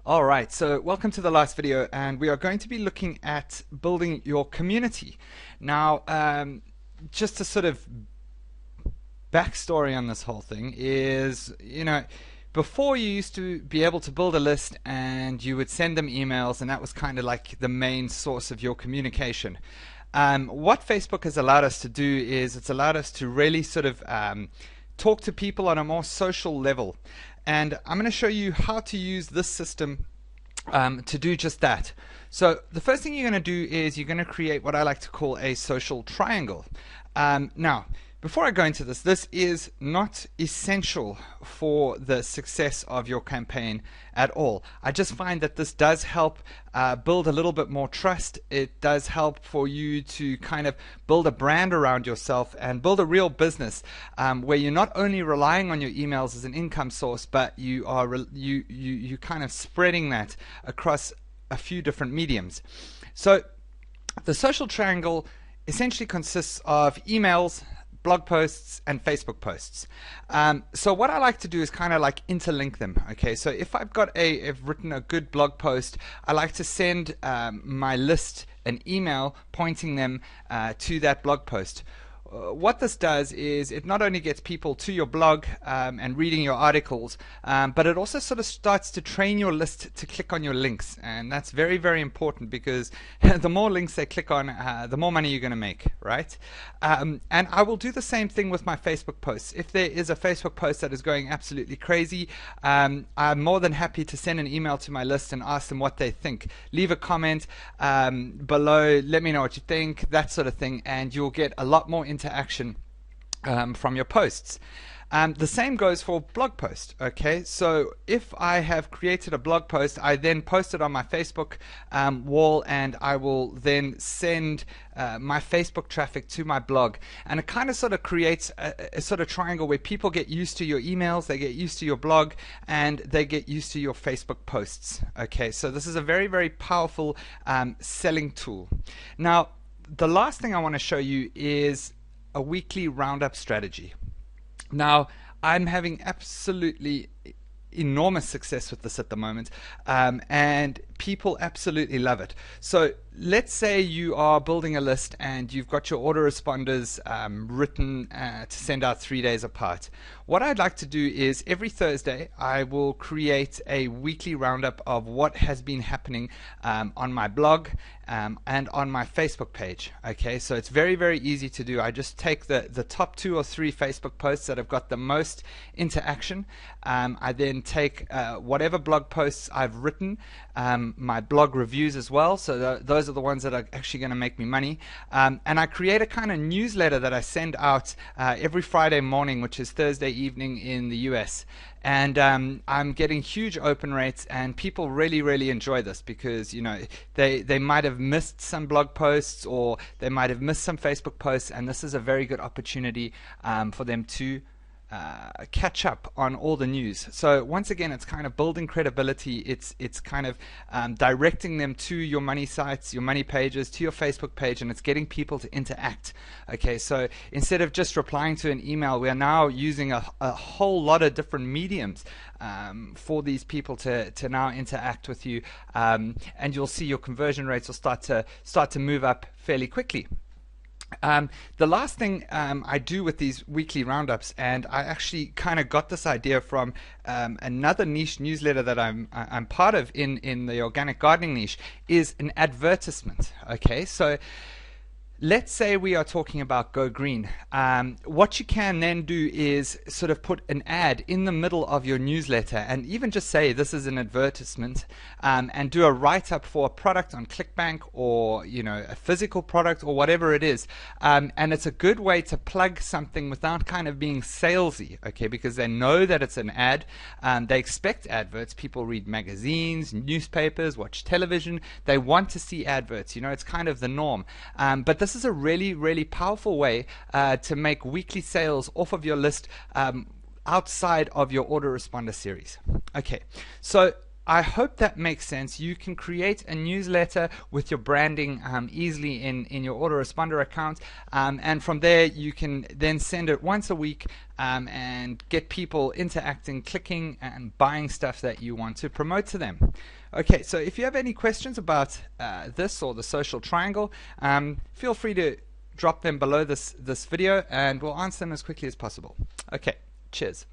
All right, so welcome to the last video, and we are going to be looking at building your community. Now, just a sort of backstory on this whole thing is, before you used to be able to build a list and you would send them emails, and that was kind of like the main source of your communication. What Facebook has allowed us to do is it's allowed us to really sort of talk to people on a more social level. And I'm going to show you how to use this system to do just that. So the first thing you're going to do is you're going to create what I like to call a social triangle. Now, before I go into this, this is not essential for the success of your campaign at all. I just find that this does help build a little bit more trust. It does help for you to kind of build a brand around yourself and build a real business where you're not only relying on your emails as an income source, but you are you kind of spreading that across a few different mediums. So the social triangle essentially consists of emails, blog posts, and Facebook posts. So what I like to do is kind of like interlink them. Okay, so if I've written a good blog post, I like to send my list an email pointing them to that blog post. What this does is it not only gets people to your blog and reading your articles, but it also sort of starts to train your list to click on your links. And that's very, very important, because the more links they click on, the more money you're going to make, right? And I will do the same thing with my Facebook posts. If there is a Facebook post that is going absolutely crazy, I'm more than happy to send an email to my list and ask them what they think. Leave a comment below, let me know what you think, that sort of thing, and you'll get a lot more interaction from your posts. The same goes for blog post. Okay, so if I have created a blog post, I then post it on my Facebook wall, and I will then send my Facebook traffic to my blog, and it kind of sort of creates a sort of triangle where people get used to your emails, they get used to your blog, and they get used to your Facebook posts. Okay, so this is a very, very powerful selling tool. Now, the last thing I want to show you is a weekly roundup strategy. Now, I'm having absolutely enormous success with this at the moment, and people absolutely love it. So let's say you are building a list and you've got your autoresponders written to send out 3 days apart. What I'd like to do is every Thursday I will create a weekly roundup of what has been happening on my blog and on my Facebook page. Okay, so it's very, very easy to do. I just take the top 2 or 3 Facebook posts that have got the most interaction. I then take whatever blog posts I've written, my blog reviews as well, so those are the ones that are actually going to make me money, and I create a kind of newsletter that I send out every Friday morning, which is Thursday evening in the US. And I'm getting huge open rates, and people really, really enjoy this, because they might have missed some blog posts, or they might have missed some Facebook posts, and this is a very good opportunity for them to catch up on all the news. So once again, it's kind of building credibility. It's kind of directing them to your money sites, your money pages, to your Facebook page, and it's getting people to interact. Okay, so instead of just replying to an email, we are now using a whole lot of different mediums for these people to now interact with you, and you'll see your conversion rates will start to move up fairly quickly. The last thing I do with these weekly roundups, and I actually kind of got this idea from another niche newsletter that I'm part of in the organic gardening niche, is an advertisement. Okay, so let's say we are talking about Go Green. What you can then do is sort of put an ad in the middle of your newsletter, and even just say this is an advertisement, and do a write-up for a product on ClickBank, or a physical product, or whatever it is. And it's a good way to plug something without kind of being salesy, okay, because they know that it's an ad. They expect adverts. People read magazines, newspapers, watch television. They want to see adverts. It's kind of the norm. But this is a really, really powerful way to make weekly sales off of your list outside of your autoresponder series. Okay, so I hope that makes sense. You can create a newsletter with your branding easily in your autoresponder account, and from there you can then send it once a week and get people interacting, clicking, and buying stuff that you want to promote to them. Okay, so if you have any questions about this or the social triangle, feel free to drop them below this video and we'll answer them as quickly as possible. Okay, cheers.